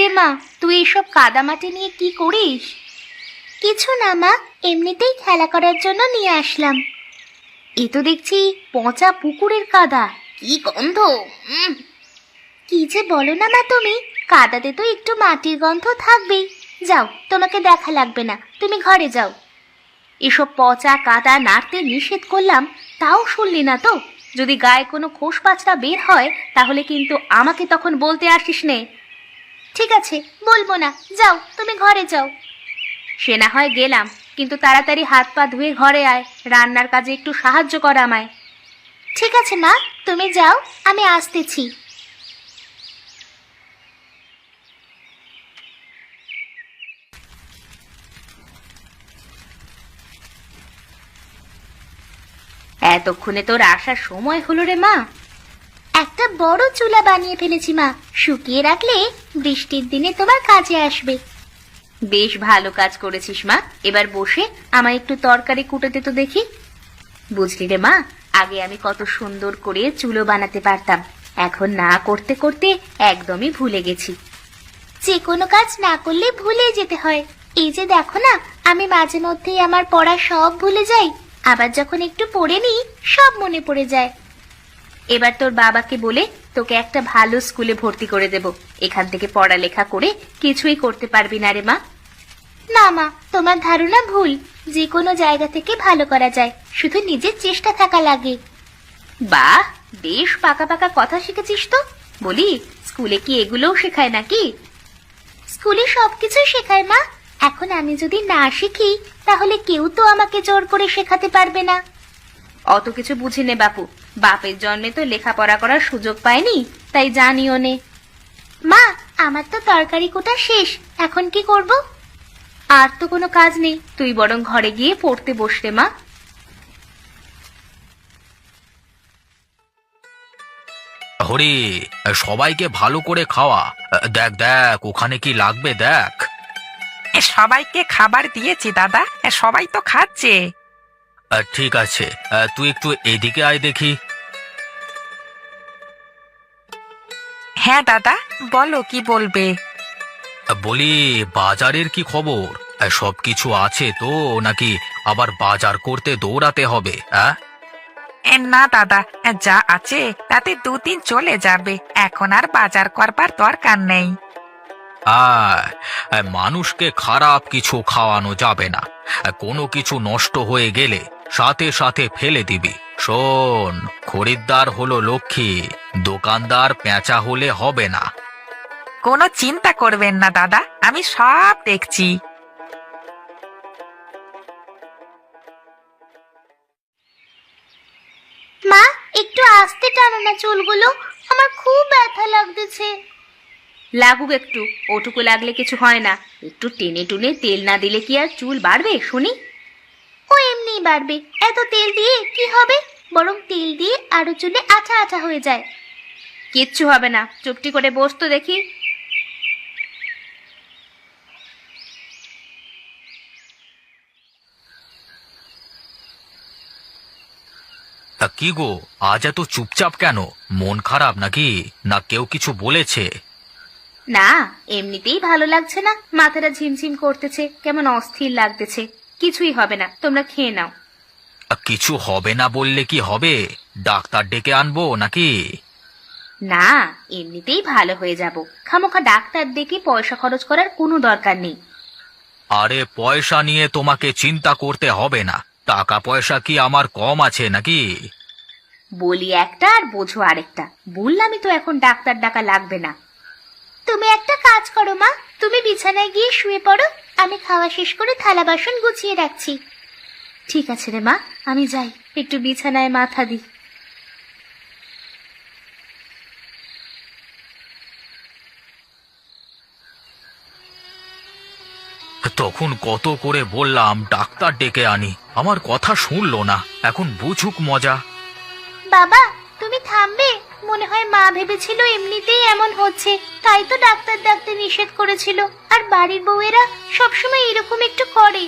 রে মা, তুই এসব কাদামাটি নিয়ে কি করিস? কিছু না মা, এমনিতেই খেলা করার জন্য নিয়ে আসলাম। এ তো দেখছি পচা পুকুরের কাদা, কি গন্ধ! কি যে বলো না মা তুমি, কাদাতে তো একটু মাটির গন্ধ থাকবেই। যাও, তোমাকে দেখা লাগবে না, তুমি ঘরে যাও। এসব পচা কাদা নাড়তে নিষেধ করলাম, তাও শুনলি না তো। যদি গায়ে কোনো খোস পাচড়া বের হয় তাহলে কিন্তু আমাকে তখন বলতে আসিস নে। ঠিক আছে, বলবো না, যাও তুমি ঘরে যাও। সে না হয় গেলাম, কিন্তু তাড়াতাড়ি হাত পা ধুয়ে ঘরে আয়, রান্নার কাজে একটু সাহায্য কর আমায়। ঠিক আছে মা, তুমি যাও, আমি আসতেছি। এতক্ষণে তোর আসার সময় হলো রে মা। একটা বড় চুলা বানিয়ে ফেলেছি মা, শুকিয়ে রাখলে বৃষ্টির দিনে তোমার কাজে আসবে। বেশ ভালো কাজ করেছিস মা। এবার বসে আমায় একটু তরকারি কুটোতে তো দেখি। বুঝলি রে মা, আগে আমি কত সুন্দর করে চুলো বানাতে পারতাম, এখন না করতে করতে একদমই ভুলে গেছি। যে কোনো কাজ না করলে ভুলে যেতে হয়। এই যে দেখো না, আমি মাঝে মধ্যেই আমার পড়া সব ভুলে যাই, আবার যখন একটু পড়ে নিই সব মনে পড়ে যায়। এবার তোর বাবাকে বলে তোকে একটা ভালো স্কুলে ভর্তি করে দেব। এখান থেকে পড়ালেখা করে কিছুই করতে পারবি না রে মা। না মা, তোমার ধারণা ভুল। যে কোনো জায়গা থেকে ভালো করা যায়, শুধু নিজের চেষ্টা থাকা লাগে। বাহ, বেশ পাকা পাকা কথা শিখেছিস তো। বলি, স্কুলে কি এগুলোও শেখায় নাকি? স্কুলে সবকিছু শেখায় মা। এখন আমি যদি না শিখি তাহলে কেউ তো আমাকে জোর করে শেখাতে পারবে না। অত কিছু বুঝি নে বাপু, বাপের জন্মে তো লেখাপড়া করার সুযোগ পায়নি, তাই জানিও নে। মা, আমার তো তরকারি কোটা শেষ, এখন কি করব? আর তো কোনো কাজ নেই, তুই বরং ঘরে গিয়ে পড়তে বসলে মা। হরি, সবাইকে ভালো করে খাওয়া। দেখ দেখ, ওখানে কি লাগবে দেখ। সবাইকে খাবার দিয়েছি দাদা, সবাই তো খাচ্ছে। ঠিক আছে, তুই একটু এদিকে আয় দেখি। হ্যাঁ দাদা, বলো কি বলবে। বলি, বাজারের কি খবর? সবকিছু আছে তো, নাকি আবার বাজার করতে দৌড়াতে হবে? না দাদা, যা আছে তাতে দুদিন চলে যাবে, এখন আর বাজার করবার দরকার নেই। মানুষকে খারাপ কিছু খাওয়ানো যাবে না। কোনো কিছু নষ্ট হয়ে গেলে সাথে সাথে ফেলে দিবি। শোন, খরিদ্দার হলো লক্ষ্মী, দোকানদার পেঁচা হলে হবে না। কোনো চিন্তা করবেন না দাদা, আমি সব দেখছি। মা, একটু আস্তে টানো না চুলগুলো, আমার খুব ব্যথা লাগতেছে। লাগুক একটু, ওটুকু লাগলে কিছু হয় না। একটু টেনে টুনে তেল না দিলে কি আর চুল বাড়বে শুনি? ও এমনিই বাড়বে, এত তেল দিয়ে কি হবে? বরং তেল দিয়ে আরো চুলে আঠা আঠা হয়ে যায়। কিচ্ছু হবে না, চুপটি করে বস তো দেখি। কি গো, আজ এত চুপচাপ কেন? মন খারাপ নাকি? না কেউ কিছু বলেছে? না, এমনিতেই ভালো লাগছে না, মাথাটা ঝিমঝিম করতেছে, কেমন অস্থির লাগতেছে। কিছুই হবে না, তোমরা খেয়ে নাও। কিছু হবে না বললে কি হবে? ডাক্তার ডেকে আনবো নাকি? না, এমনিতেই ভালো হয়ে যাব, খামোখা ডাক্তার ডেকে পয়সা খরচ করার কোনো দরকার নেই। আরে, পয়সা নিয়ে তোমাকে চিন্তা করতে হবে না। টাকা পয়সা কি আমার কম আছে নাকি? বলি একটা আর বোঝো আরেকটা। বললামই তো এখন ডাক্তার ডাকা লাগবে না। তুমি একটা কাজ করো মা, তুমি বিছানায় গিয়ে শুয়ে পড়ো, আমি খাওয়া শেষ করে থালা বাসন গুছিয়ে রাখছি। ঠিক আছে রে মা, আমি যাই, একটু বিছানায় মাথা দিই। তখন কত করে বললাম ডাক্তার ডেকে আনি, আমার কথা শুনলো না। এখন বুঝুক মজা। বাবা, তুমি থামবে? মনে হয় মা ভেবেছিল এমনিতেই এমন হচ্ছে, তাই তো ডাক্তার ডাকতে নিষেধ করেছিল। আর বাড়ির বউয়েরা সবসময় এরকম একটু করে।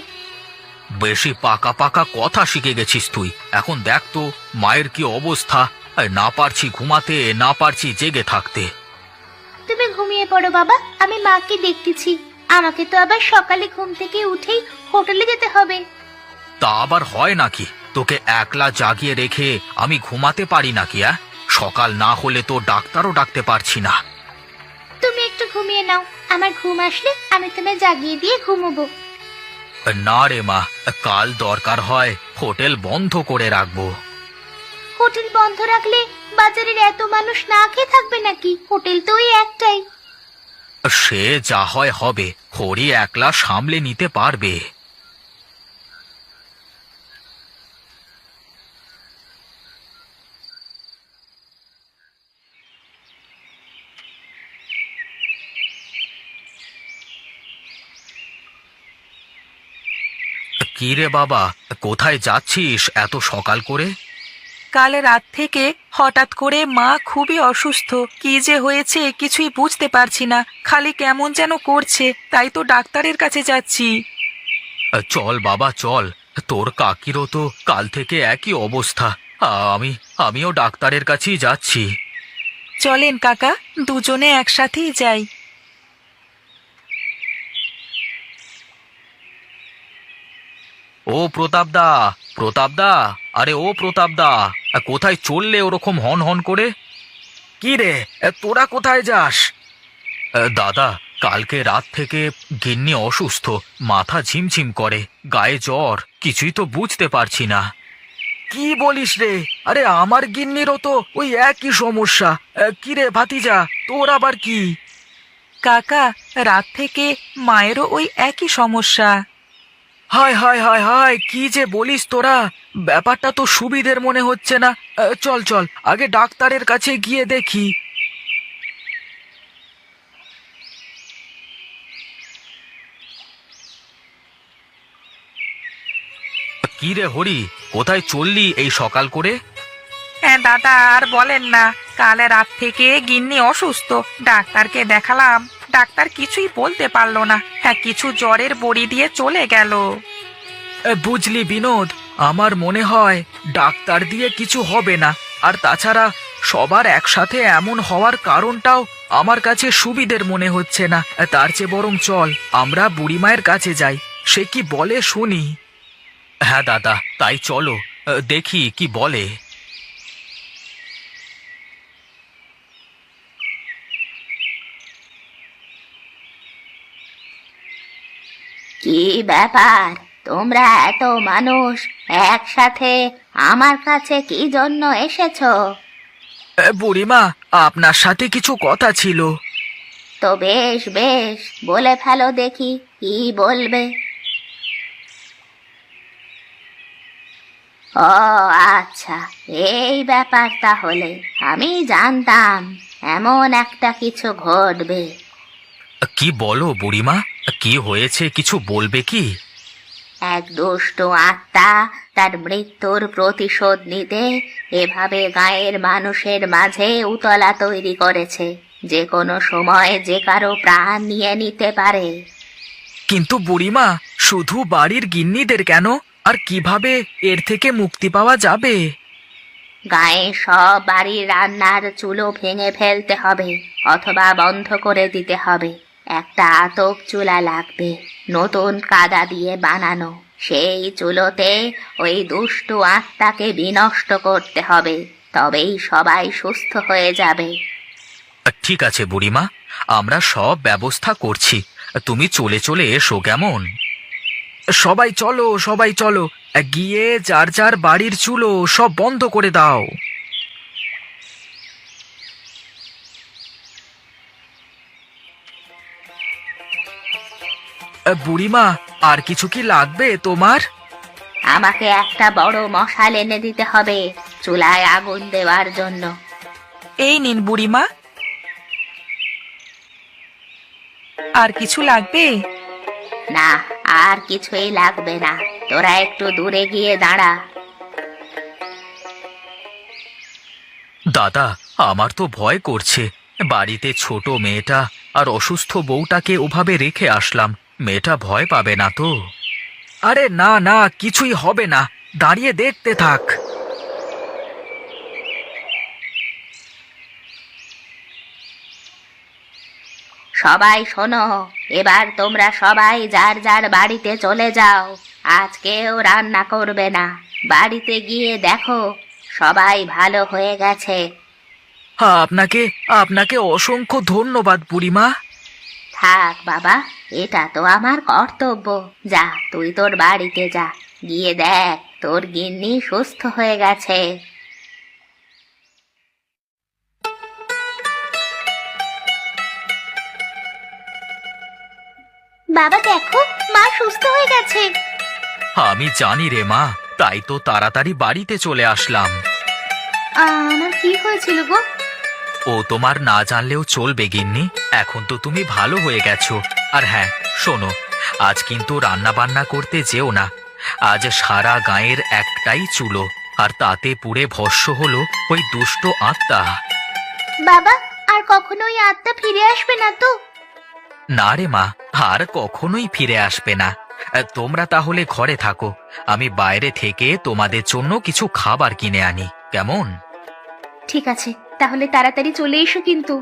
বেশি পাকা পাকা কথা শিখে গেছিস তুই। এখন দেখ তো মায়ের কি অবস্থা। না পারছি ঘুমাতে, না পারছি জেগে থাকতে। তুমি ঘুমিয়ে ঘুমিয়ে পড়ো বাবা, আমি মাকে দেখতেছি। আমাকে তো আবার সকালে ঘুম থেকে উঠেই হোটেলে যেতে হবে। তা আবার হয় নাকি? তোকে একলা জাগিয়ে রেখে আমি ঘুমাতে পারি নাকি? সকাল না হলে তো ডাক্তারও ডাকতে পারছি না। তুমি একটু ঘুমিয়ে নাও, আমার ঘুম আসলে আমি তোমায় জাগিয়ে দিয়ে ঘুমোবো। না রে মা, কাল দরকার হয় হোটেল বন্ধ করে রাখবো। হোটেল বন্ধ রাখলে বাজারের এত মানুষ না খেয়ে থাকবে নাকি? হোটেল তো ওই একটাই। সে যা হয় হবে, হরি একলা সামলে নিতে পারবে। কি রে বাবা, কোথায় যাচ্ছিস এত সকাল করে? কাল রাত থেকে হঠাৎ করে মা খুবই অসুস্থ। কি যে হয়েছে কিছুই বুঝতে পারছি না, খালি কেমন যেন করছে, তাই তো ডাক্তারের কাছে যাচ্ছি। চল বাবা চল, তোর কাকিরও তো কাল থেকে একই অবস্থা। আমিও ডাক্তারের কাছেই যাচ্ছি। চলেন কাকা, দুজনে একসাথেই যাই। ও প্রতাপদা, প্রতাপদা, আরে ও প্রতাপদা, কোথায় চললে ওরকম হন হন করে? কি রে, তোরা কোথায় যাস? দাদা, কালকে রাত থেকে গিন্নি অসুস্থ, মাথা ঝিমঝিম করে, গায়ে জ্বর, কিছুই তো বুঝতে পারছি না। কি বলিস রে? আরে আমার গিন্নিরও তো ওই একই সমস্যা। কি রে ভাতিজা, তোর আবার কি? কাকা, রাত থেকে মায়েরও ওই একই সমস্যা। হায় হায় হায় হায়, কি যে বলিস তোরা! ব্যাপারটা তো সুবিধের মনে হচ্ছে না। চল চল, আগে ডাক্তারের কাছে গিয়ে দেখি। কি রে হরি, কোথায় চললি এই সকাল করে? হ্যাঁ দাদা, আর বলেন না, কাল রাত থেকে গিন্নি অসুস্থ, ডাক্তারকে দেখালাম, ডাক্তার কিছুই বলতে পারলো না। হ্যাঁ, কিছু জ্বরের বড়ি দিয়ে চলে গেল। বুঝলি বিনোদ, আমার মনে হয় ডাক্তার দিয়ে কিছু হবে না। আর তাছাড়া সবার একসাথে এমন হওয়ার কারণটাও আমার কাছে সুবিধের মনে হচ্ছে না। তার চেয়ে বরং চল আমরা বুড়িমায়ের কাছে যাই, সে কি বলে শুনি। হ্যাঁ দাদা, তাই চলো, দেখি কি বলে। কি ব্যাপার, তোমরা এত মানুষ একসাথে আমার কাছে কি জন্য এসেছো? বুড়িমা, আপনার সাথে কিছু কথা ছিল। তো বেশ বেশ, বলে ফেলো দেখি, কি বলবে? ও আচ্ছা, এই ব্যাপার তাহলে। আমি জানতাম এমন একটা কিছু ঘটবে। কি বলো বুড়িমা, কি হয়েছে কিছু বলবে কি? এক দুষ্ট আত্মা তার মৃত্যুর প্রতিশোধ নিতে এভাবে গায়ের মানুষের মাঝে উতলা তৈরি করেছে, যে কোনো সময় যে কারো প্রাণ নিয়ে নিতে পারে। কিন্তু বুড়িমা, শুধু বাড়ির গিন্নিদের কেন? আর কিভাবে এর থেকে মুক্তি পাওয়া যাবে? গায়ে সব বাড়ির রান্নার চুলো ভেঙে ফেলতে হবে, অথবা বন্ধ করে দিতে হবে। একটা আতপ চুলা লাগবে, নতুন কাদা দিয়ে বানানো। সেই চুলোতে ওই দুষ্টু আত্মাকে বিনষ্ট করতে হবে, তবেই সবাই সুস্থ হয়ে যাবে। ঠিক আছে বুড়িমা, আমরা সব ব্যবস্থা করছি, তুমি চলে চলে এসো কেমন? সবাই চলো, সবাই চলো, গিয়ে যার যার বাড়ির চুলো সব বন্ধ করে দাও। বুড়িমা, আর কিছু কি লাগবে তোমার? আমাকে একটা বড় মশাল এনে দিতে হবে চুলায় আগুন দেওয়ার জন্য। এই নিন বুড়িমা। আর কিছু লাগবে? না, আর কিছুই লাগবে না, তোরা একটু দূরে গিয়ে দাঁড়া। দাদা, আমার তো ভয় করছে। বাড়িতে ছোট মেয়েটা আর অসুস্থ বউটাকে ওভাবে রেখে আসলাম, মেয়েটা ভয় পাবে না তো? আরে না না, কিছুই হবে না, দাঁড়িয়ে দেখতে থাক। সবাই শোনো, এবার তোমরা সবাই যার যার বাড়িতে চলে যাও। আজ কেউ রান্না করবে না। বাড়িতে গিয়ে দেখো সবাই ভালো হয়ে গেছে। আপনাকে আপনাকে অসংখ্য ধন্যবাদ বুড়িমা। থাক বাবা, এটা তো আমার কর্তব্য। যা, তুই তোর বাড়িতে যা, গিয়ে দেখ তোর গিন্নি সুস্থ হয়ে গেছে। বাবা দেখো, মা সুস্থ হয়ে গেছে। আমি জানি রে মা, তাই তো তাড়াতাড়ি বাড়িতে চলে আসলাম। আমার কি হয়েছিল গো? ও তোমার না জানলেও চলবে গিন্নি, এখন তো তুমি ভালো হয়ে গেছো। আর হ্যাঁ শোনো, আজ কিন্তু রান্না বান্না করতে যেও না। আজ সারা গাঁয়ের একটাই চুলো, আর তাতে পুড়ে ভস্য হলো ওই দুষ্ট আত্মা। বাবা, আর কখনো ওই আত্মা ফিরে আসবে না তো? না রে মা, আর কখনোই ফিরে আসবে না। তোমরা তাহলে ঘরে থাকো, আমি বাইরে থেকে তোমাদের জন্য কিছু খাবার কিনে আনি, কেমন? ঠিক আছে, তাহলে তাড়াতাড়ি চলে এসো কিন্তু।